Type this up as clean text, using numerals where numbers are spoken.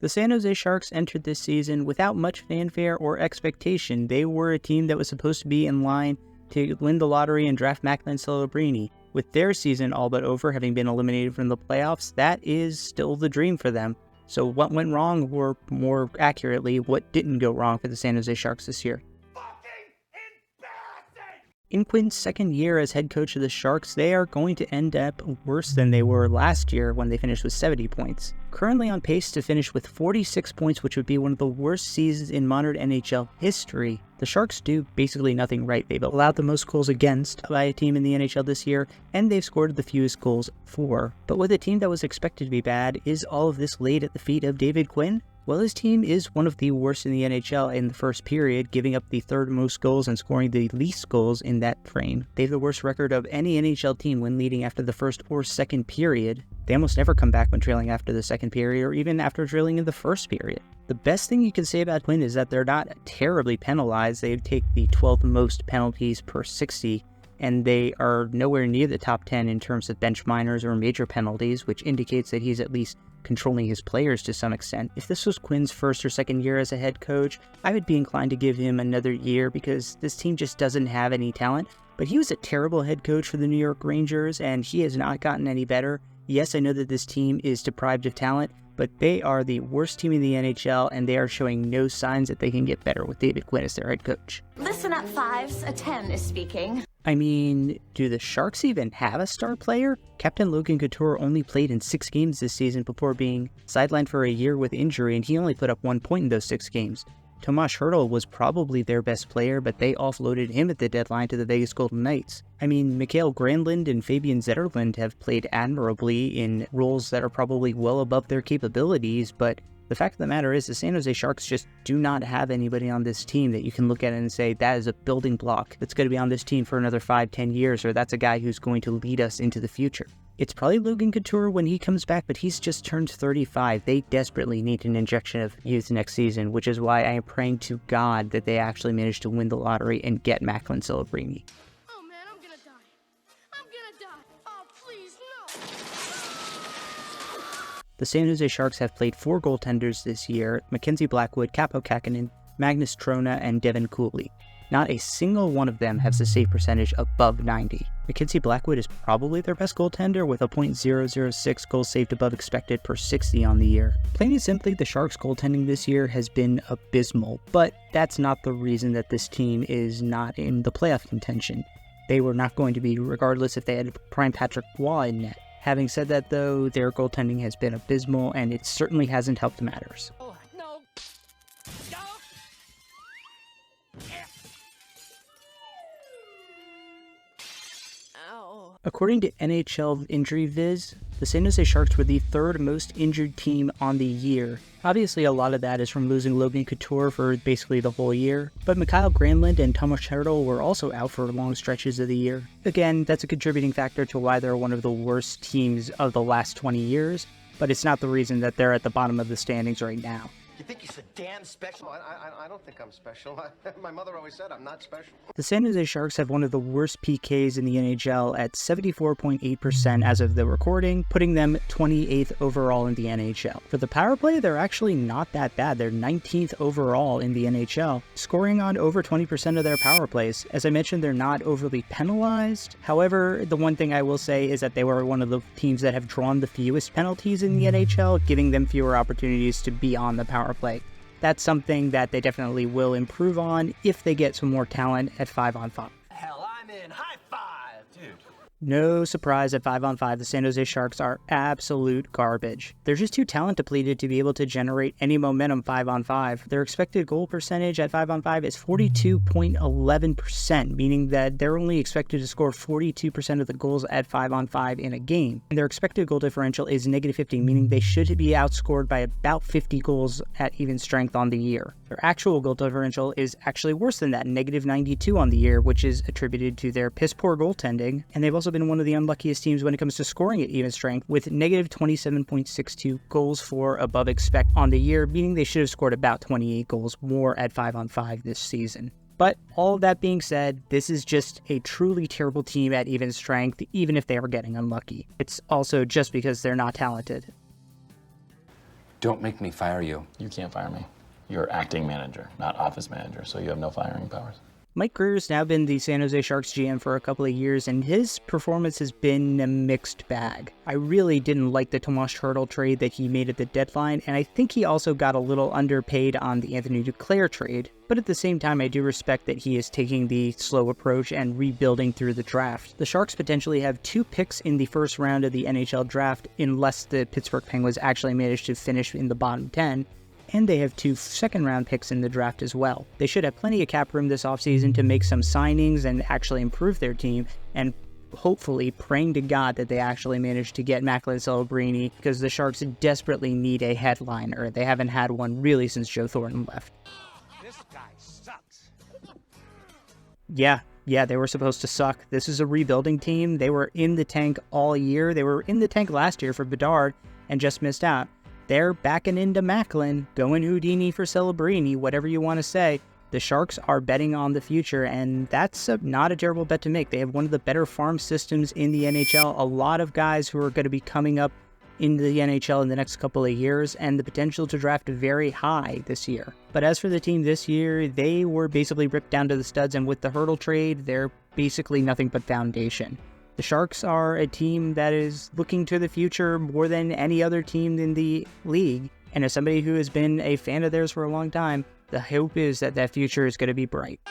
The San Jose Sharks entered this season without much fanfare or expectation. They were a team that was supposed to be in line to win the lottery and draft Macklin Celebrini. With their season all but over, having been eliminated from the playoffs, that is still the dream for them. So what went wrong, or more accurately, what didn't go wrong for the San Jose Sharks this year? In Quinn's second year as head coach of the Sharks, they are going to end up worse than they were last year when they finished with 70 points. Currently on pace to finish with 46 points, which would be one of the worst seasons in modern NHL history. The Sharks do basically nothing right. They've allowed the most goals against by a team in the NHL this year, and they've scored the fewest goals for. But with a team that was expected to be bad, is all of this laid at the feet of David Quinn? Well, his team is one of the worst in the NHL in the first period, giving up the third most goals and scoring the least goals in that frame. They have the worst record of any NHL team when leading after the first or second period. They almost never come back when trailing after the second period or even after trailing in the first period. The best thing you can say about Quinn is that they're not terribly penalized. They take the 12th most penalties per 60, and they are nowhere near the top 10 in terms of bench minors or major penalties, which indicates that he's at least controlling his players to some extent. If this was Quinn's first or second year as a head coach, I would be inclined to give him another year because this team just doesn't have any talent. But he was a terrible head coach for the New York Rangers, and he has not gotten any better. Yes, I know that this team is deprived of talent, but they are the worst team in the NHL, and they are showing no signs that they can get better with David Quinn as their head coach. Listen up, fives. A 10 is speaking. I mean, do the Sharks even have a star player? Captain Logan Couture only played in 6 games this season before being sidelined for a year with injury, and he only put up 1 point in those 6 games. Tomas Hertl was probably their best player, but they offloaded him at the deadline to the Vegas Golden Knights. I mean, Mikael Granlund and Fabian Zetterlund have played admirably in roles that are probably well above their capabilities, but the fact of the matter is the San Jose Sharks just do not have anybody on this team that you can look at and say that is a building block that's going to be on this team for another 5-10 years, or that's a guy who's going to lead us into the future. It's probably Logan Couture when he comes back, but he's just turned 35. They desperately need an injection of youth next season, which is why I am praying to God that they actually manage to win the lottery and get Macklin Celebrini. Oh man, I'm gonna die. I'm gonna die. Oh, please, no. The San Jose Sharks have played 4 goaltenders this year: Mackenzie Blackwood, Kaapo Kähkönen, Magnus Trona, and Devin Cooley. Not a single one of them has a save percentage above 90. Mackenzie Blackwood is probably their best goaltender with a .006 goals saved above expected per 60 on the year. Plain and simply, the Sharks' goaltending this year has been abysmal, but that's not the reason that this team is not in the playoff contention. They were not going to be regardless if they had prime Patrick Roy in net. Having said that though, their goaltending has been abysmal and it certainly hasn't helped matters. Oh, no. No. Ow. According to NHL Injury Viz, the San Jose Sharks were the 3rd most injured team on the year. Obviously, a lot of that is from losing Logan Couture for basically the whole year, but Mikael Granlund and Tomas Hertl were also out for long stretches of the year. Again, that's a contributing factor to why they're one of the worst teams of the last 20 years, but it's not the reason that they're at the bottom of the standings right now. You think you're so damn special? I don't think I'm special. My mother always said I'm not special. The San Jose Sharks have one of the worst PKs in the NHL at 74.8% as of the recording, putting them 28th overall in the NHL. For the power play, they're actually not that bad. They're 19th overall in the NHL, scoring on over 20% of their power plays. As I mentioned, they're not overly penalized. However, the one thing I will say is that they were one of the teams that have drawn the fewest penalties in the NHL, giving them fewer opportunities to be on the power play. That's something that they definitely will improve on if they get some more talent at 5-on-5. Hell, I'm in. High five, dude. No surprise at 5-on-5, the San Jose Sharks are absolute garbage. They're just too talent depleted to be able to generate any momentum 5-on-5. Their expected goal percentage at 5-on-5 is 42.11%, meaning that they're only expected to score 42% of the goals at 5-on-5 in a game. And their expected goal differential is -50, meaning they should be outscored by about 50 goals at even strength on the year. Their actual goal differential is actually worse than that, -92 on the year, which is attributed to their piss-poor goaltending, and they've also been one of the unluckiest teams when it comes to scoring at even strength, with -27.62 goals for above expect on the year, meaning they should have scored about 28 goals more at 5-on-5 this season. But all of that being said, this is just a truly terrible team at even strength, even if they are getting unlucky. It's also just because they're not talented. Don't make me fire you. You can't fire me. You're acting manager, not office manager, so you have no firing powers. Mike Grier's now been the San Jose Sharks GM for a couple of years, and his performance has been a mixed bag. I really didn't like the Tomas Hertl trade that he made at the deadline, and I think he also got a little underpaid on the Anthony Duclair trade. But at the same time, I do respect that he is taking the slow approach and rebuilding through the draft. The Sharks potentially have 2 picks in the first round of the NHL draft, unless the Pittsburgh Penguins actually manage to finish in the bottom 10. And they have 2 second-round picks in the draft as well. They should have plenty of cap room this offseason to make some signings and actually improve their team, and hopefully praying to God that they actually manage to get Macklin Celebrini, because the Sharks desperately need a headliner. They haven't had one really since Joe Thornton left. This guy sucks. Yeah, they were supposed to suck. This is a rebuilding team. They were in the tank all year. They were in the tank last year for Bedard and just missed out. They're backing into Macklin, going Houdini for Celebrini, whatever you want to say. The Sharks are betting on the future, and that's not a terrible bet to make. They have one of the better farm systems in the NHL. A lot of guys who are going to be coming up in the NHL in the next couple of years, and the potential to draft very high this year. But as for the team this year, they were basically ripped down to the studs, and with the Hertl trade, they're basically nothing but foundation. The Sharks are a team that is looking to the future more than any other team in the league, and as somebody who has been a fan of theirs for a long time, the hope is that that future is going to be bright.